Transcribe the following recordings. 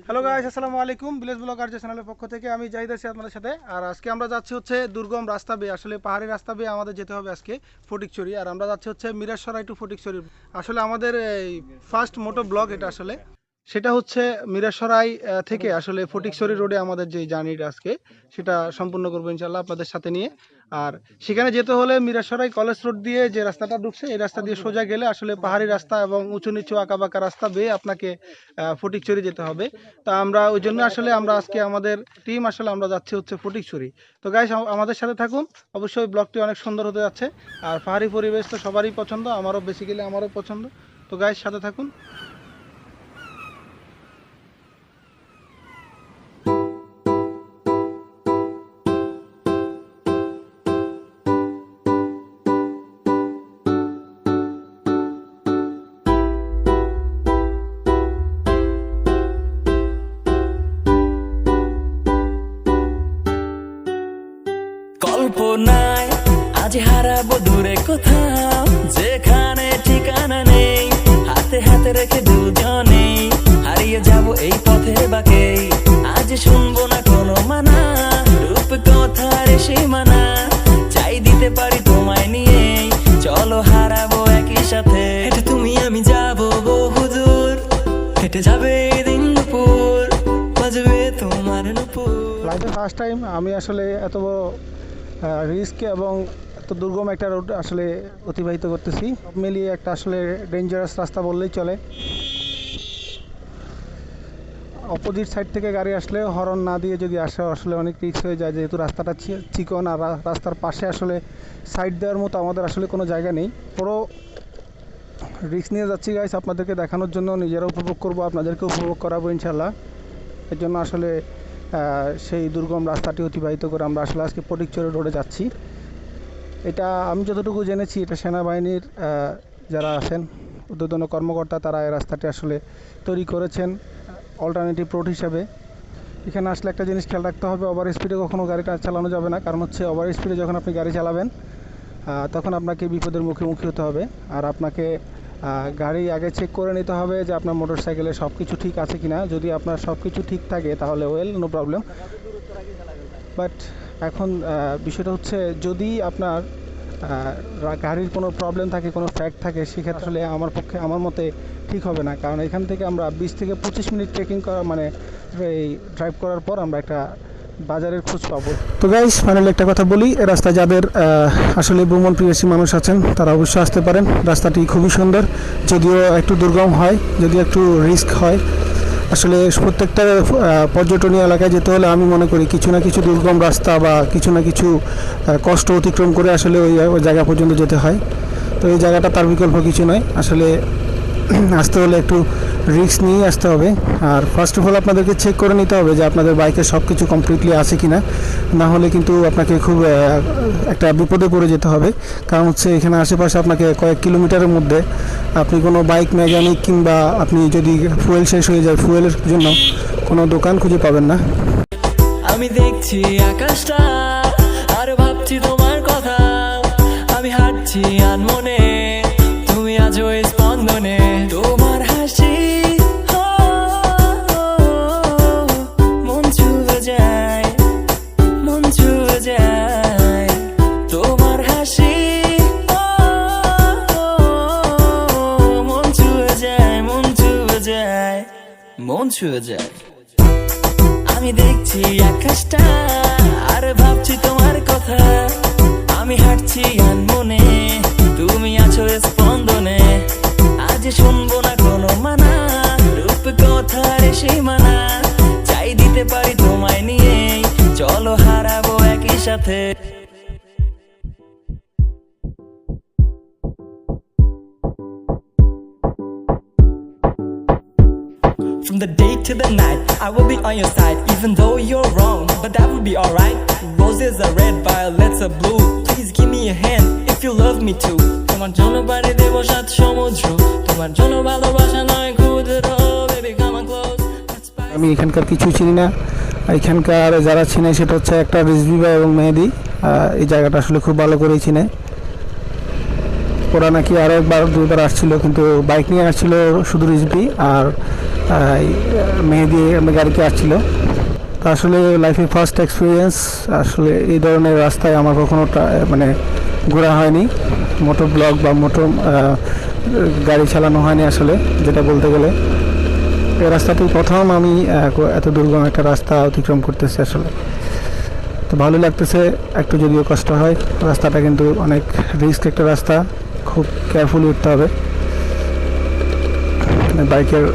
Hello guys, আসসালামু আলাইকুম। Village blogger যে চ্যানেলের পক্ষ থেকে আমি জাহিদ আছি আপনাদের সাথে। আর আজকে আমরা যাচ্ছি হচ্ছে দুর্গম রাস্তা বেয়ে, আসলে পাহাড়ি রাস্তা বেয়ে আমাদের যেতে হবে আজকে ফটিকছড়ি। আর আমরা যাচ্ছি হচ্ছে মিরাসরাই টু ফটিকছড়ি। আসলে আমাদের এই ফার্স্ট মোটো ব্লগ এটা, আসলে সেটা হচ্ছে মিরাসরাই থেকে আসলে ফটিকছড়ি রোডে আমাদের যে জার্নিটা আজকে সেটা সম্পূর্ণ করবো ইনশাল্লাহ আপনাদের সাথে নিয়ে। আর সেখানে যেতে হলে মিরাসরাই কলেজ রোড দিয়ে যে রাস্তাটা ঢুকছে এই রাস্তা দিয়ে সোজা গেলে আসলে পাহাড়ি রাস্তা এবং উঁচু নিচু আঁকাবাঁকা রাস্তা বেয়ে আপনাকে ফটিকছড়ি যেতে হবে। তা আমরা ওই জন্য আসলে আমরা আজকে আমাদের টিম আসলে আমরা যাচ্ছি হচ্ছে ফটিকছড়ি। তো গাইস, আমাদের সাথে থাকুন, অবশ্যই ব্লগটি অনেক সুন্দর হতে যাচ্ছে। আর পাহাড়ি পরিবেশ তো সবারই পছন্দ, আমারও বেসিক্যালি আমারও পছন্দ। তো গাইস, সাথে থাকুন। কল্পনায় আজ হারাবো দূরে কোথাও, যেখানে ঠিকানা নেই, হাতে হাতে রেখে দুজনে হারিয়ে যাব এই পথের বাঁকে। আজ শুনবো না কোনো মানা, রূপ কথার সীমানা, চাই দিতে পারি তোমায় নিয়ে, চলো হারাবো একই সাথে। হেঁটে তুমি আমি যাবো বহুদূর, হেঁটে যাবে দিন দুপুর, বাজবে তোমার নুপুর। লাইফে ফার্স্ট টাইম আমি আসলে এত বড় রিস্ক এবং এত দুর্গম একটা রোড আসলে অতিবাহিত করতেছি। সব মিলিয়ে একটা আসলে ডেঞ্জারাস রাস্তা বললেই চলে। অপোজিট সাইড থেকে গাড়ি আসলে হর্ন না দিয়ে যদি আসে আসলে অনেক রিস্ক হয়ে যায়, যেহেতু রাস্তাটা চিকন আর রাস্তার পাশে আসলে সাইড দেওয়ার মতো আমাদের আসলে কোনো জায়গা নেই। পুরো রিস্ক নিয়ে যাচ্ছি গাইস, আপনাদেরকে দেখানোর জন্য, নিজেরা উপভোগ করব, আপনাদেরকে উপভোগ করাবো ইনশাল্লাহ। এর জন্য আসলে সেই দুর্গম রাস্তাটি অতিবাহিত করে আমরা আসলে আজকে ফটিকছড়ি রোডে যাচ্ছি। এটা আমি যতটুকু জেনেছি, এটা সেনাবাহিনীর যারা আছেন ঊর্ধ্বতন কর্মকর্তা, তারা এই রাস্তাটি আসলে তৈরি করেছেন অল্টারনেটিভ রোড হিসাবে। এখানে আসলে একটা জিনিস খেয়াল রাখতে হবে, ওভার স্পিডে কখনও গাড়িটা চালানো যাবে না। কারণ হচ্ছে ওভার স্পিডে যখন আপনি গাড়ি চালাবেন তখন আপনাকে বিপদের মুখোমুখি হতে হবে। আর আপনাকে গাড়ি আগে চেক করে নিতে হবে যে আপনার মোটর সাইকেলে সব কিছু ঠিক আছে কিনা। যদি আপনার সব কিছু ঠিক থাকে তাহলে ওয়েল, নো প্রবলেম। বাট এখন বিষয়টা হচ্ছে, যদি আপনার গাড়ির কোনো প্রবলেম থাকে, কোনো ফ্যাক্ট থাকে, সেক্ষেত্রে আসলে আমার মতে ঠিক হবে না। কারণ এখান থেকে আমরা 20 থেকে 25 মিনিট ট্রেকিং করা, মানে এই ড্রাইভ করার পর আমরা একটা বাজারের খোঁজ পাবো। তো গাইস, ফাইনালি একটা কথা বলি, এই রাস্তায় যাদের আসলে ভ্রমণ প্রিয়সী মানুষ আছেন তারা অবশ্যই আসতে পারেন। রাস্তাটি খুবই সুন্দর, যদিও একটু দুর্গম হয়, যদিও একটু রিস্ক হয়। আসলে প্রত্যেকটা পর্যটনীয় এলাকায় যেতে হলে আমি মনে করি কিছু না কিছু দুর্গম রাস্তা বা কিছু না কিছু কষ্ট অতিক্রম করে আসলে ওই জায়গা পর্যন্ত যেতে হয়। তো এই জায়গাটা তার বিকল্প কিছু নয়। আসলে আসতে হলে একটু রিস্ক নিয়েই আসতে হবে। আর ফার্স্ট অফ অল আপনাদেরকে চেক করে নিতে হবে যে আপনাদের বাইকে সব কিছু কমপ্লিটলি আছে কি না। না হলে কিন্তু আপনাকে খুব একটা বিপদে পড়ে যেতে হবে। কারণ হচ্ছে এখানে আশেপাশে আপনাকে কয়েক কিলোমিটারের মধ্যে আপনি কোনো বাইক মেকানিক কিংবা আপনি যদি ফুয়েল শেষ হয়ে যায়, ফুয়েলের জন্য কোনো দোকান খুঁজে পাবেন না। আমি দেখছি আকাশটা আর ভাবছি তোমার কথা, আমি হাঁটছি আনমনে, তুমি আজ ওই স্পন্দনে। তোমার হাসি মন ছুঁয়ে যায়, মন ছুঁয়ে যায়, তোমার হাসি মন ছুঁয়ে যায়, মন ছুঁয়ে যায়, মন ছুঁয়ে যায়। আমি দেখছি আকাশটা আর ভাবছি তোমার কথা, আমি হাঁটছি আনমনে, তুমি আছো স্পন্দনে। আজ শুনবো না কোনো মানা, রূপ কথার সীমানা, চাই দিতে পারি তোমায় নিয়ে, চলো হারাবো একই সাথে। From the day to the night, I will be on your side, even though you're wrong, but that will be alright. Roses are red, violets are blue. Please give me a hand if you love me too. তোমার জন্য বাড়ি দেব 7 সমুদ্র, তোমার জন্য ভালোবাসা নয় ক্ষুদ্র, baby come on close. আমি এখানকার কিছুই চিনি না। এখানকার যারা চিনে সেটা হচ্ছে একটা রিজভি ভাই এবং মেহেদি। এই জায়গাটা আসলে খুব ভালো করেই চিনে। ওরা নাকি আরও একবার দুইবার আসছিল, কিন্তু বাইক নিয়ে আসছিল শুধু রিজভি, আর মেহেদি আমার গাড়িতে আসছিল। তো আসলে লাইফে ফার্স্ট এক্সপিরিয়েন্স, আসলে এই ধরনের রাস্তায় আমার কখনো মানে ঘোরা হয়নি, মোটো ব্লগ বা মোটো গাড়ি চালানো হয়নি আসলে, যেটা বলতে গেলে এই রাস্তাতেই প্রথম আমি এত দুর্গম একটা রাস্তা অতিক্রম করতেছি আসলে। তো ভালো লাগতেছে, একটু যদিও কষ্ট হয়। রাস্তাটা কিন্তু অনেক রিস্ক একটা রাস্তা, খুব কেয়ারফুলি উঠতে হবে। বাইকের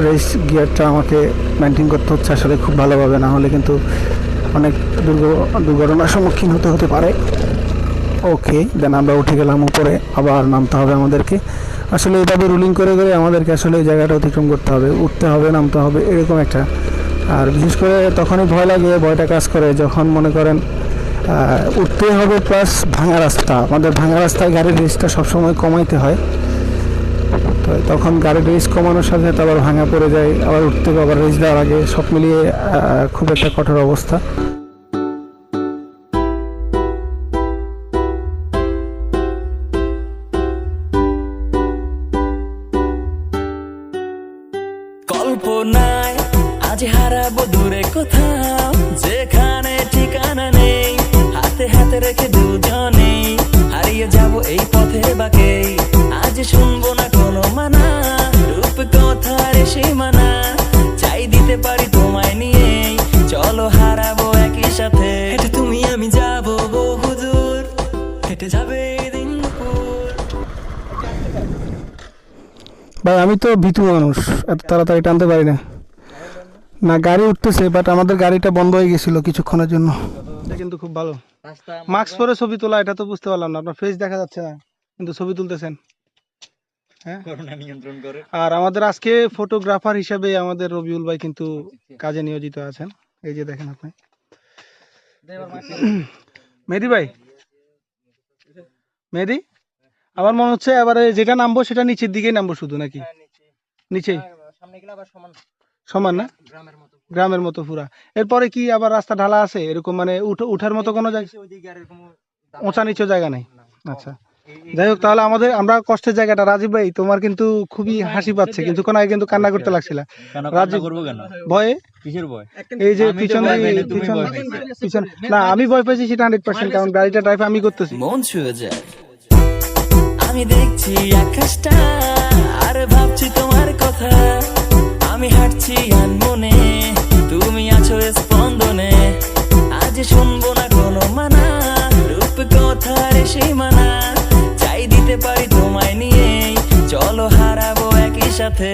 রেস গিয়ারটা আমাকে মেনটেন করতে হচ্ছে আসলে খুব ভালোভাবে, না হলে কিন্তু অনেক দুর্ঘটনার সম্মুখীন হতে পারে। ওকে, দেন আমরা উঠে গেলাম উপরে, আবার নামতে হবে আমাদেরকে। আসলে এভাবে রুলিং করে করে আমাদেরকে আসলে এই জায়গাটা অতিক্রম করতে হবে, উঠতে হবে নামতে হবে এরকম একটা। আর বিশেষ করে তখনই ভয় লাগে, ভয়টা কাজ করে যখন মনে করেন উঠতে হবে প্লাস ভাঙা রাস্তা। আমাদের ভাঙা রাস্তায় গাড়ির রেসটা সবসময় কমাইতে হয়, তো তখন গাড়ির রেস কমানোর সাথে সাথে আবার ভাঙা পড়ে যায়, আবার উঠতে হবে, আবার রেস দেওয়ার আগে, সব মিলিয়ে খুব একটা কঠোর অবস্থা। কল্পনায় আজ হারাবো দূরে কোথাও, যেখানে ঠিকানা নেই, হাতে হাতে রেখে দুজনেই হারিয়ে যাব এই পথে বাকে। আজ শুনবো না কোনো মানা, রূপ কথার সীমানা, চাই দিতে পারি তোমায় নিয়ে, চলো হারাবো একই সাথে। হেঁটে তুমি আমি যাবো বহুদূর, হেঁটে যাবে দিন দুপুর। ভাই আমি তো ভীতু মানুষ, এত তাড়াতাড়ি টানতে পারি না। না গাড়ি উঠতেছে, বাট আমাদের গাড়িটা বন্ধ হয়ে গেছিল কিছুক্ষণের জন্য। এটা কিন্তু খুব ভালো, মাস্ক পরে ছবি তোলা, এটা তো বুঝতে পারলাম না, আপনার ফেস দেখা যাচ্ছে না কিন্তু ছবি তুলতেছেন। হ্যাঁ, করোনা নিয়ন্ত্রণ করে। আর আমাদের আজকে ফটোগ্রাফার হিসেবে আমাদের রবিউল ভাই কিন্তু কাজে নিয়োজিত আছেন, এই যে দেখেন আপনি। মেহেদি ভাই, মেহেদি, আমার মনে হচ্ছে এবারে যেটা নামবো সেটা নিচের দিকেই নামবো শুধু, নাকি নিচেই সমান না, গ্রামের মতো পুরা। এরপরে কি আবার রাস্তা ঢালা আছে এরকম, মানে উঠার মতো কোনো জায়গা, উঁচা নিচু জায়গা নেই? আচ্ছা, যাই হোক, তাহলে আমরা কষ্টের জায়গাটা। রাজীব ভাই তোমার কিন্তু খুবই হাসি পাচ্ছে, কিছুক্ষণ আগে কিন্তু কান্না করতে লাগছিল। রাজীব ভয়ে, এই যে পিছনে না, আমি ভয় পেয়েছি সেটা 100%, কারণ গাড়িটা ড্রাইভ আমি করতেছি। মন ছুঁয়ে যায়, আমি দেখছি আকাশটা আর ভাবছি তোমার কথা, আমি হাঁটছি আনমনে, তুমি আছো স্পন্দনে। আজ শুনবো না কোনো মানা, রূপ কথার সীমানা, চাই দিতে পারি তোমায় নিয়ে, চলো হারাবো একই সাথে।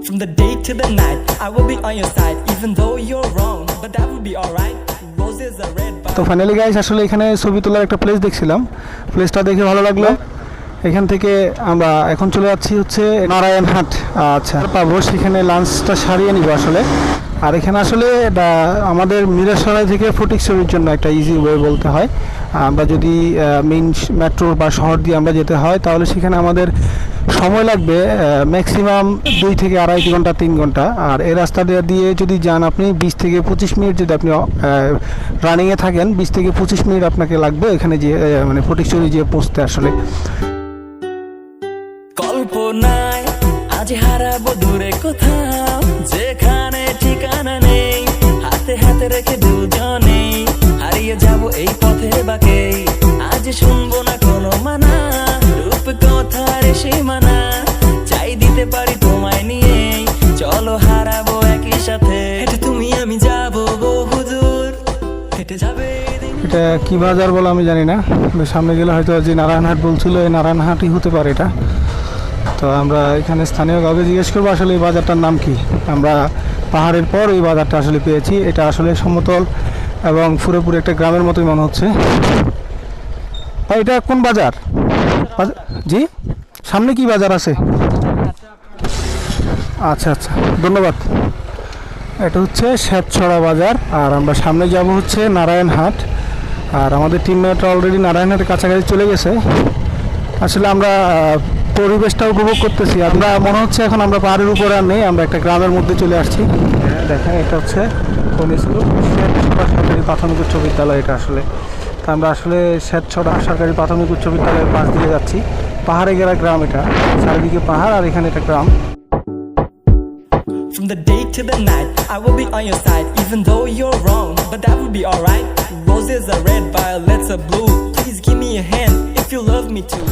From the day to the night, I will be on your side, even though you're wrong, but that will be alright. Roses are red, but তো ফাইনালি গাইস, আসলে এখানে ছবি তোলার একটা প্লেস দেখছিলাম, প্লেসটা দেখে ভালো লাগলো। এখান থেকে আমরা এখন চলে যাচ্ছি হচ্ছে নারায়ণহাট। আচ্ছা, পাবো সেখানে লাঞ্চটা সারিয়ে নিব আসলে। আর এখানে আসলে আমাদের মিরাসরাই থেকে ফটিকছড়ির জন্য একটা ইজি ওয়ে বলতে হয়। আমরা যদি মেইন মেট্রো বা শহর দিয়ে আমরা যেতে হয়, তাহলে সেখানে আমাদের সময় লাগবে ম্যাক্সিমাম 2 থেকে 2.5 ঘন্টা 3 ঘন্টা। আর এই রাস্তা দিয়ে যদি যান আপনি 20 থেকে 25 মিনিট, যদি আপনি রানিংয়ে থাকেন 20 থেকে 25 মিনিট আপনাকে লাগবে এখানে যে মানে ফটিকছড়ি যে পৌঁছতে আসলে। কল্পনায় আজ হারাবো দূরে কোথাও, যেখানে ঠিকানা নেই, হাতে হাতে রেখে দুজনেই হারিয়ে যাব এই পথে বাকে। আজ শুনবো না কোনো মানা, রূপ কথার সীমানা, চাই দিতে পারি তোমায় নিয়ে, চলো হারাবো একই সাথে। হেঁটে তুমি আমি যাবো বহুদূর, হেঁটে যাবে। এটা কি বাজার বলে আমি জানি না, সামনে গেলে হয়তো যে নারায়ণহাট বলছিল এই নারায়ণহাটই হতে পারে এটা। তো আমরা এখানে স্থানীয় কাউকে জিজ্ঞেস করবো আসলে এই বাজারটার নাম কি। আমরা পাহাড়ের পর এই বাজারটা আসলে পেয়েছি, এটা আসলে সমতল এবং পুরোপুরি একটা গ্রামের মতোই মনে হচ্ছে। এটা কোন বাজার? জি, সামনে কি বাজার আছে? আচ্ছা আচ্ছা, ধন্যবাদ। এটা হচ্ছে শ্বেতছড়া বাজার, আর আমরা সামনে যাব হচ্ছে নারায়ণহাট। আর আমাদের টিমমেটরা অলরেডি নারায়ণহাটের কাছাকাছি চলে গেছে। আসলে আমরা পরিবেশটা উপভোগ করতেছি। আমরা মনে হচ্ছে এখন আমরা পাহাড়ের উপরে আর নেই, আমরা একটা গ্রামের মধ্যে চলে আসছি। দেখেন, এটা হচ্ছে কোন স্কুল? সরকারি প্রাথমিক উচ্চ বিদ্যালয় এটা আসলে। তো তা আমরা আসলে শেতছড়া সরকারি প্রাথমিক উচ্চ বিদ্যালয়ের পাশ দিয়ে যাচ্ছি। পাহাড়ে ঘেরা গ্রাম এটা, চারিদিকে পাহাড় আর এখানে একটা গ্রাম। From the day to the night, I will be on your side, even though you're wrong, but that will be alright. Roses are red, violets are blue. Please give me a hand if you love me too.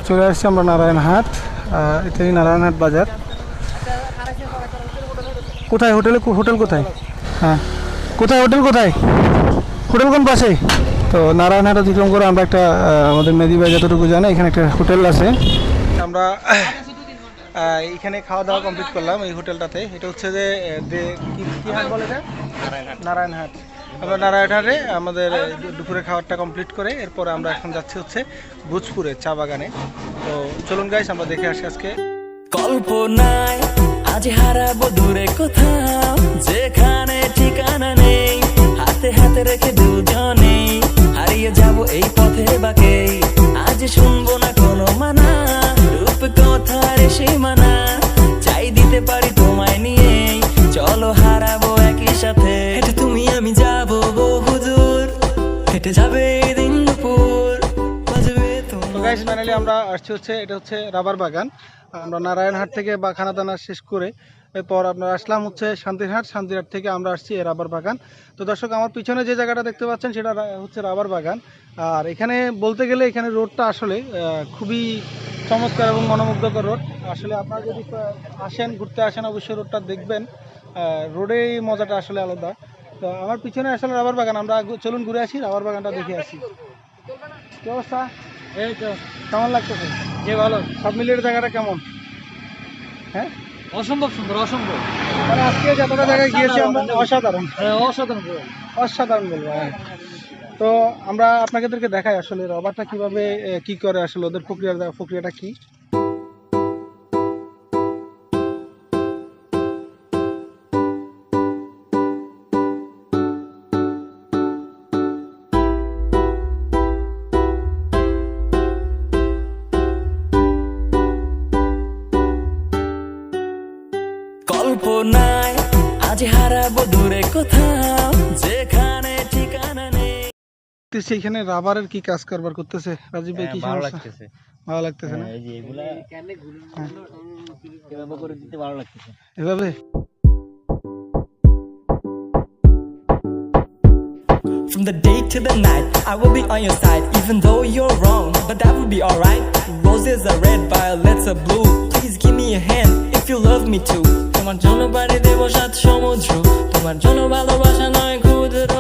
চলে আসছি আমরা নারায়ণহাট, এটাই নারায়ণহাট বাজার। কোথায় hotel কোথায়? হ্যাঁ, কোথায় hotel hotel কোন পাশে? তো নারায়ণহাট অতিক্রম করে আমরা একটা আমাদের মেদি ভাই যতটুকু জানে এখানে একটা হোটেল আছে। আমরা এখানে খাওয়া দাওয়া কমপ্লিট করলাম এই হোটেলটাতে। এটা হচ্ছে যে কি হাট বলে এটা? নারায়ণহাট। আমরা নারায়ণহাটে আমাদের দুপুরে খাবারটা কমপ্লিট করে এরপরে আমরা এখন যাচ্ছি হচ্ছে ভোজপুরে চা বাগানে। তো চলুন গাইস আমরা দেখে আসি আজকে। কল্পনায় আজ হারাবো দূরে কোথাও, যেখানে ঠিকানা নেই, হাতে হাতে রেখে দুজনে হারিয়ে যাব এই পথের বাঁকে। আজ শুনবো না কোনো মানা, রূপ কথার সীমানা, চাই দিতে পারি তোমায় নিয়ে, চলো হারাবো একই সাথে। এটা তুমি আমি যাবো বহুদূর, হেঁটে যাবে দিন দুপুর, বাজবে তো তোমার। গাইস ফাইনালি আমরা আসছি হচ্ছে এটা হচ্ছে রাবার বাগান। আমরা নারায়ণহাট থেকে বা খানাদানা শেষ করে এরপর আমরা আসলাম হচ্ছে শান্তিরহাট থেকে আমরা আসছি এই রাবার বাগান। তো দর্শক আমার পিছনে যে জায়গাটা দেখতে পাচ্ছেন সেটা হচ্ছে রাবার বাগান। আর এখানে বলতে গেলে এখানে রোডটা আসলে খুবই চমৎকার এবং মনোমুগ্ধকর রোড। আসলে আপনারা যদি ঘুরতে আসেন অবশ্যই রোডটা দেখবেন, রোডেই মজাটা আসলে আলাদা। তো আমার পিছনে আসলে রাবার বাগান, আমরা চলুন ঘুরে আসি, রাবার বাগানটা দেখে আসি। কি অবস্থা? এই তো কেমন লাগতেছে? যে ভালো, সব মিলিয়ে জায়গাটা কেমন? হ্যাঁ, অসম্ভব সুন্দর, অসম্ভব। মানে আজকে যতটা জায়গায় গিয়েছি আমরা অসাধারণ অসাধারণ। অসাধারণ বলবো। হ্যাঁ, তো আমরা আপনাদেরকে দেখাই আসলে রাবারটা কিভাবে কি করে, আসলে ওদের প্রক্রিয়াটা কি। কল্পনায় আজ হারাবো দূরে কোথাও, যেখানে ঠিকানা নেই। এখানে রাবারের কি কাজ কারবার করতেছে রাজীব ভাই? কি ভালো সমস্যা? লাগতেছে। ভালো লাগতেছে না? এই যে এগুলা এভাবে করে দিতে ভালো লাগতেছে। এভাবে From the day to the night, I will be on your side, even though you're wrong, but that will be alright. Roses are red, violets are blue. Please give me a hand if you love me too. তোমার জন্য বাড়ি দেবো 7 সমুদ্র, তোমার জন্য ভালোবাসা নয় ক্ষুদ্র।